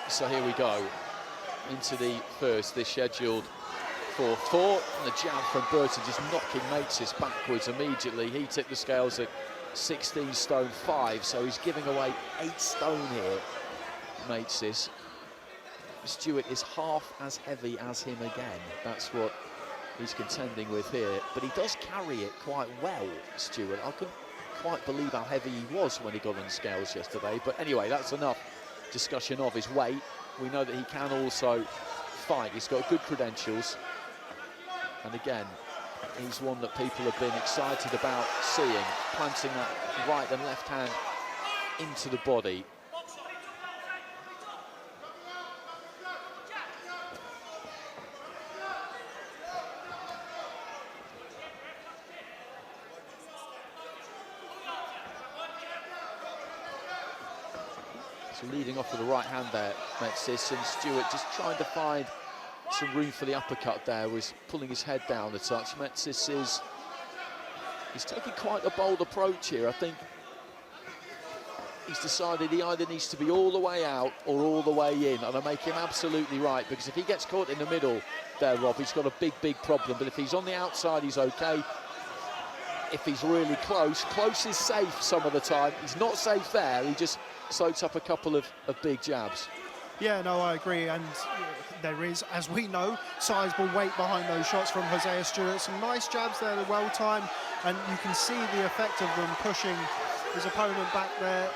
So here we go into the first. This scheduled for 4, and the jab from Burton just knocking Metsis backwards immediately. He tipped the scales at 16 stone 5, so he's giving away 8 stone here, Metsis. Stewart is half as heavy as him again. That's what he's contending with here, but he does carry it quite well, Stewart. I couldn't quite believe how heavy he was when he got on scales yesterday, but anyway, that's enough discussion of his weight. We know that he can also fight. He's got good credentials, and again, he's one that people have been excited about seeing, planting that right and left hand into the body. So leading off with the right hand there, Metsis, and Stewart just trying to find some room for the uppercut there, was pulling his head down a touch. Metsis he's taking quite a bold approach here. I think he's decided he either needs to be all the way out or all the way in, and I make him absolutely right, because if he gets caught in the middle there, Rob, he's got a big problem. But if he's on the outside, he's okay. If he's really close is safe some of the time. He's not safe there. He just soaks up a couple of big jabs. Yeah, no, I agree, and there is, as we know, sizable weight behind those shots from Hosea Stewart. Some nice jabs there, well timed, and you can see the effect of them pushing his opponent back there.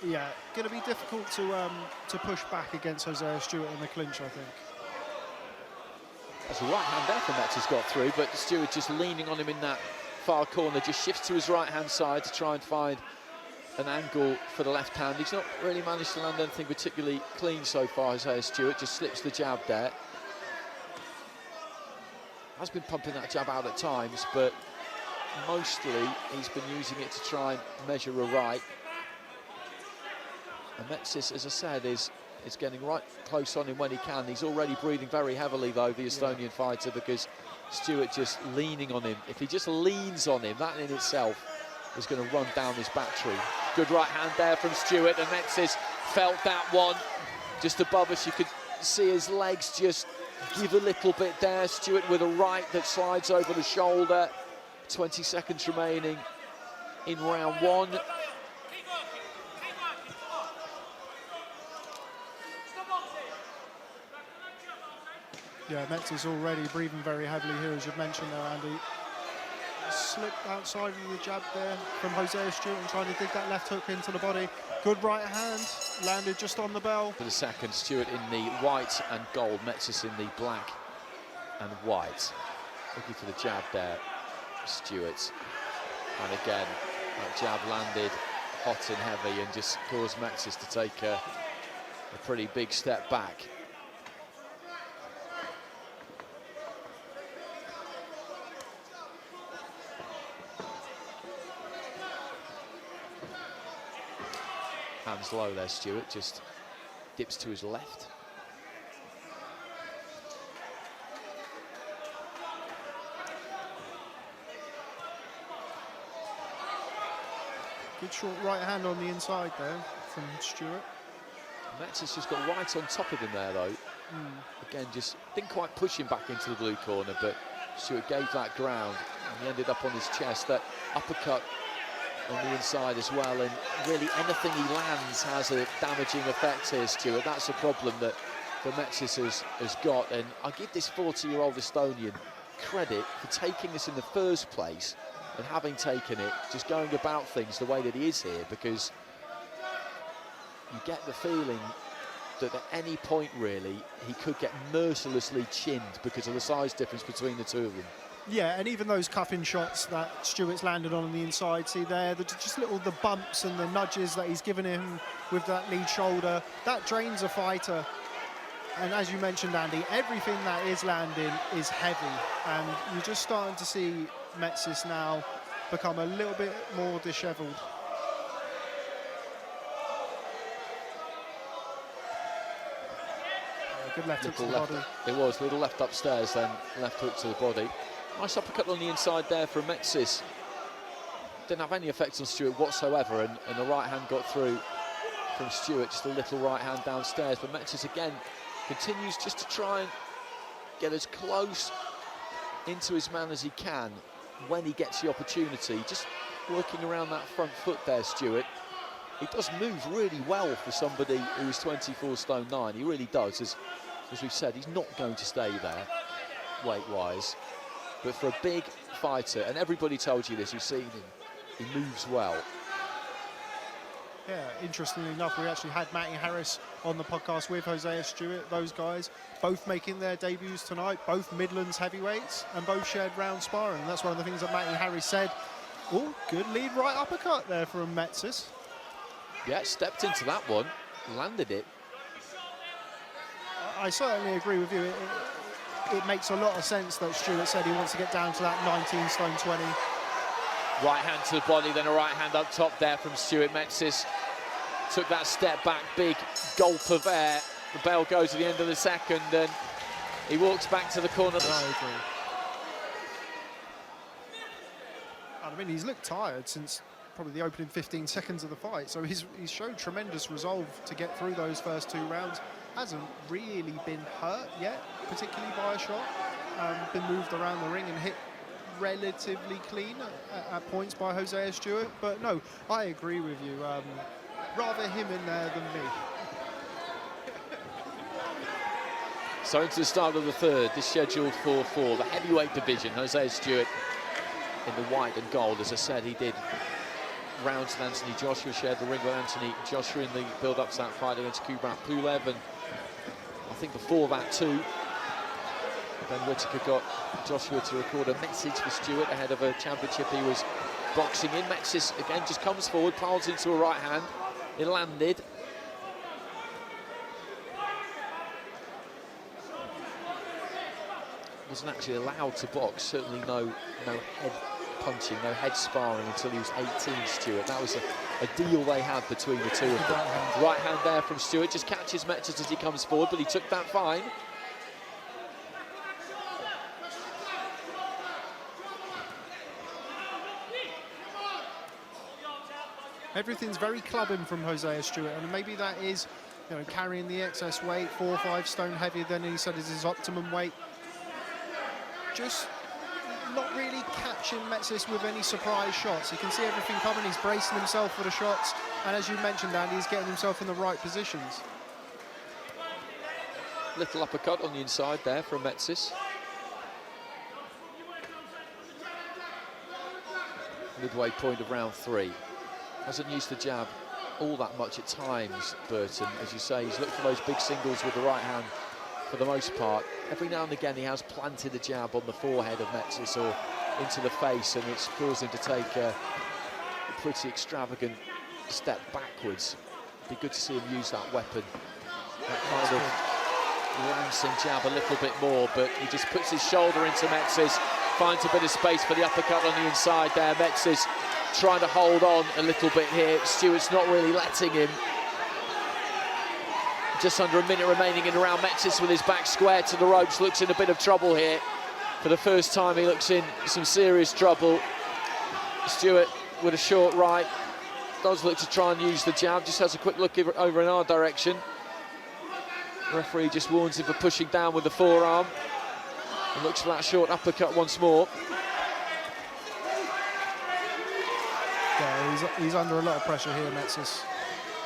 Yeah, going to be difficult to push back against Hosea Stewart in the clinch, I think. That's a right hand there from Metsis got through, but Stewart just leaning on him in that far corner, just shifts to his right-hand side to try and find an angle for the left hand. He's not really managed to land anything particularly clean so far, Hosea Stewart, just slips the jab there. Has been pumping that jab out at times, but mostly he's been using it to try and measure a right. And Metsis, as I said, is getting right close on him when he can. He's already breathing very heavily, though, the Estonian fighter, because Stewart just leaning on him. If he just leans on him, that in itself is going to run down his battery. Good right hand there from Stewart, and Metsis felt that one just above us. You could see his legs just give a little bit there. Stewart with a right that slides over the shoulder. 20 seconds remaining in round 1. Yeah, Metsis already breathing very heavily here, as you've mentioned there, Andy. Slipped outside of the jab there from Hosea Stewart and trying to dig that left hook into the body. Good right hand, landed just on the bell. For the second, Stewart in the white and gold, Metsis in the black and white. Looking for the jab there, Stewart. And again, that jab landed hot and heavy and just caused Metsis to take a pretty big step back. Hands low there, Stewart, just dips to his left. Good short right hand on the inside there from Stewart. Metsis just got right on top of him there, though. Again, just didn't quite push him back into the blue corner, but Stewart gave that ground, and he ended up on his chest. That uppercut on the inside as well, and really anything he lands has a damaging effect here, Stewart. That's a problem that Metsis has got, and I give this 40-year-old Estonian credit for taking this in the first place, and having taken it, just going about things the way that he is here, because you get the feeling that at any point, really, he could get mercilessly chinned because of the size difference between the two of them. Yeah, and even those cuffing shots that Stewart's landed on the inside, see there, just the bumps and the nudges that he's given him with that lead shoulder, that drains a fighter. And as you mentioned, Andy, everything that is landing is heavy, and you're just starting to see Metsis now become a little bit more dishevelled. Good left hook to the body. It was, little left upstairs, then left hook to the body. Nice uppercut on the inside there from Metsis. Didn't have any effect on Stewart whatsoever, and the right hand got through from Stewart, just a little right hand downstairs, but Metsis again continues just to try and get as close into his man as he can when he gets the opportunity. Just working around that front foot there, Stewart. He does move really well for somebody who is 24 stone 9. He really does. As we've said, he's not going to stay there weight-wise. But for a big fighter, and everybody told you this, you've seen him, he moves well. Yeah, interestingly enough, we actually had Matty Harris on the podcast with Hosea Stewart. Those guys both making their debuts tonight, both Midlands heavyweights, and both shared round sparring. And that's one of the things that Matty Harris said. Oh, good lead right uppercut there from Metsis. Yeah, stepped into that one, landed it. I certainly agree with you. It makes a lot of sense that Stewart said he wants to get down to that 19 stone 20. Right hand to the body, then a right hand up top there from Stewart. Metsis took that step back, big gulp of air. The bell goes at the end of the second, and he walks back to the corner. I agree. I mean, he's looked tired since probably the opening 15 seconds of the fight, so he's showed tremendous resolve to get through those first 2 rounds. Hasn't really been hurt yet, particularly by a shot. Been moved around the ring and hit relatively clean at points by Hosea Stewart. But no, I agree with you. Rather him in there than me. So into the start of the third, this scheduled for the heavyweight division. Hosea Stewart in the white and gold. As I said, he did rounds with Anthony Joshua, shared the ring with Anthony Joshua in the build-up to that fight against Kubrat Pulev, and I think before that too, Ben Whittaker got Joshua to record a message for Stewart ahead of a championship he was boxing in. Metsis again just comes forward, piles into a right hand. It landed. Wasn't actually allowed to box, certainly no head punching, no head sparring until he was 18, Stewart. That was a deal they had between the two of them. Right hand there from Stewart, just catches Metsis as he comes forward, but he took that fine. Everything's very clubbing from Hosea Stewart, and maybe that is, you know, carrying the excess weight, 4 or 5 stone heavier than he said is his optimum weight. Just not really catching Metsis with any surprise shots. You can see everything coming. He's bracing himself for the shots, and as you mentioned, Andy, he's getting himself in the right positions. Little uppercut on the inside there from Metsis. Midway point of round 3. Hasn't used the jab all that much at times, Burton. As you say, he's looked for those big singles with the right hand for the most part. Every now and again he has planted a jab on the forehead of Metsis or into the face, and it's caused him to take a pretty extravagant step backwards. It'd be good to see him use that weapon. That kind of lancing jab a little bit more, but he just puts his shoulder into Metsis, finds a bit of space for the uppercut on the inside there. Metsis trying to hold on a little bit here. Stewart's not really letting him. Just under a minute remaining in the round. Metsis with his back square to the ropes looks in a bit of trouble here. For the first time he looks in some serious trouble. Stewart with a short right. Does look to try and use the jab. Just has a quick look over in our direction. The referee just warns him for pushing down with the forearm. And looks for that short uppercut once more. Yeah, he's under a lot of pressure here, Metsis.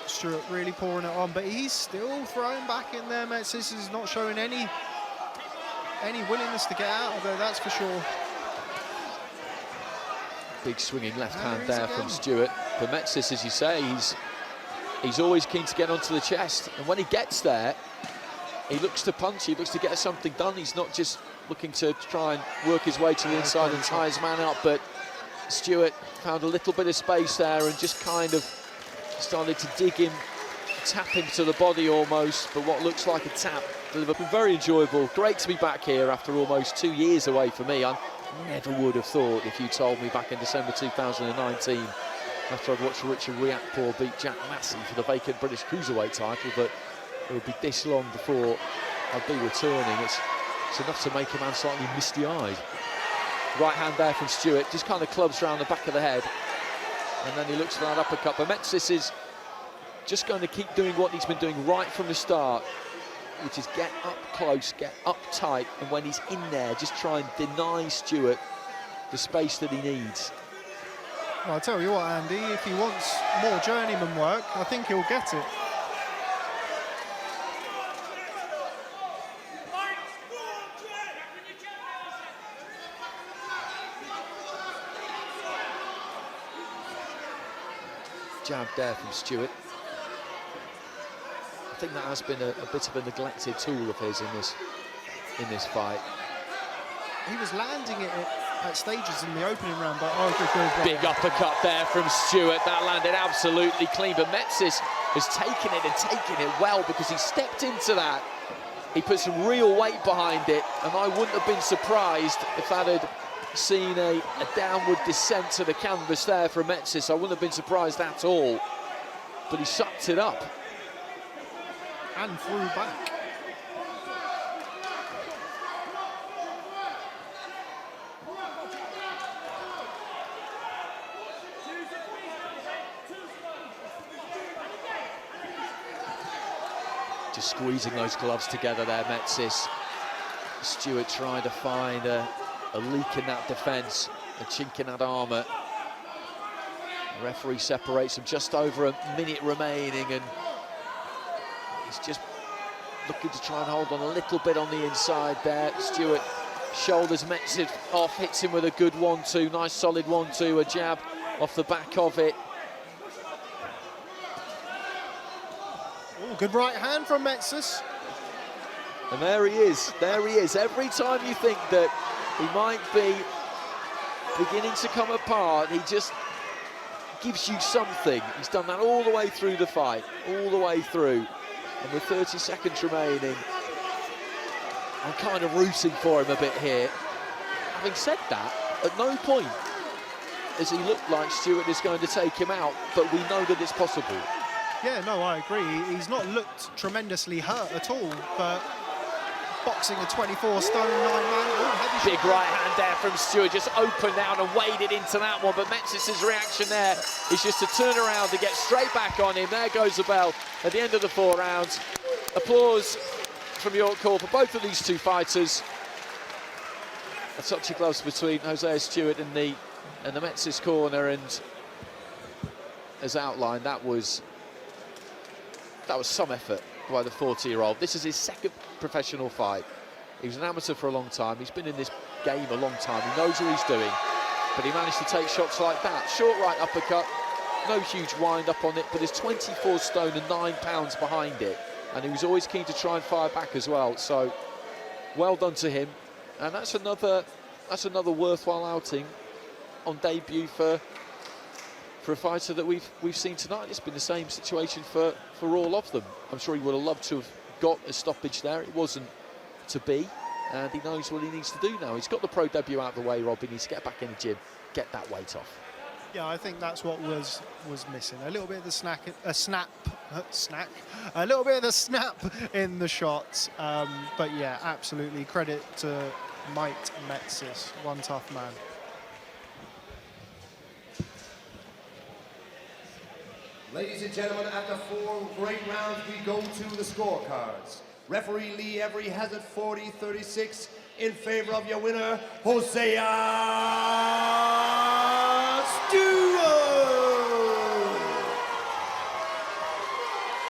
Stewart really pouring it on, but he's still throwing back in there. Metsis is not showing any willingness to get out of there, that's for sure. Big swinging left hand there from Stewart. But Metsis, as you say, he's always keen to get onto the chest, and when he gets there, he looks to punch, he looks to get something done. He's not just looking to try and work his way to the inside and tie his man up, but Stewart found a little bit of space there and just kind of started to dig him, tap him to the body almost, but what looks like a tap. Very enjoyable, great to be back here after almost 2 years away for me. I never would have thought, if you told me back in December 2019, after I'd watched Richard Riakporhe beat Jack Massey for the vacant British Cruiserweight title, that it would be this long before I'd be returning. It's enough to make a man slightly misty-eyed. Right hand there from Stewart, just kind of clubs around the back of the head, and then he looks for that uppercut. But Metsis is just going to keep doing what he's been doing right from the start, which is get up close, get up tight, and when he's in there, just try and deny Stewart the space that he needs. Well, I'll tell you what, Andy, if he wants more journeyman work, I think he'll get it. Jab there from Stewart. I think that has been a bit of a neglected tool of his in this fight. He was landing it at stages in the opening round, but good. Big uppercut there from Stewart. That landed absolutely clean, but Metsis has taken it and taken it well because he stepped into that. He put some real weight behind it, and I wouldn't have been surprised if that had seen a downward descent to the canvas there from Metsis. I wouldn't have been surprised at all, but he sucked it up. And threw back. Just squeezing those gloves together there, Metsis. Stewart trying to find a leak in that defence, a chink in that armour. The referee separates them, just over a minute remaining, and he's just looking to try and hold on a little bit on the inside there. Stewart shoulders Metsis off, hits him with a good 1-2, nice solid 1-2, a jab off the back of it. Oh, good right hand from Metsis. And there he is, Every time you think that he might be beginning to come apart, he just gives you something. He's done that all the way through the fight, all the way through. And with 30 seconds remaining, I'm kind of rooting for him a bit here. Having said that, at no point does he look like Stewart is going to take him out, but we know that it's possible. Yeah, no, I agree. He's not looked tremendously hurt at all, but boxing a 24 stone 9-man. Big right hand there from Stewart, just opened out and waded into that one, but Metsis' reaction there is just to turn around and get straight back on him. There goes the bell at the end of the 4 rounds. Applause from York Hall for both of these two fighters. A touch of gloves between Hosea Stewart and the Metsis corner, and as outlined, that was some effort by the 40-year-old. This is his second professional fight. He was an amateur for a long time. He's been in this game a long time. He knows what he's doing, but he managed to take shots like that. Short right uppercut, no huge wind up on it, but there's 24 stone and 9 pounds behind it, and he was always keen to try and fire back as well. So well done to him, and that's another worthwhile outing on debut for a fighter that we've seen tonight. It's been the same situation for all of them. I'm sure he would have loved to have got a stoppage there. It wasn't to be, and he knows what he needs to do now. He's got the pro debut out of the way, Rob. He needs to get back in the gym, get that weight off. Yeah, I think that's what was missing. A little bit of the snap in the shots. But yeah, absolutely credit to Mait Metsis, one tough man. Ladies and gentlemen, after 4 great rounds, we go to the scorecards. Referee Lee Every has it 40-36 in favor of your winner, Hosea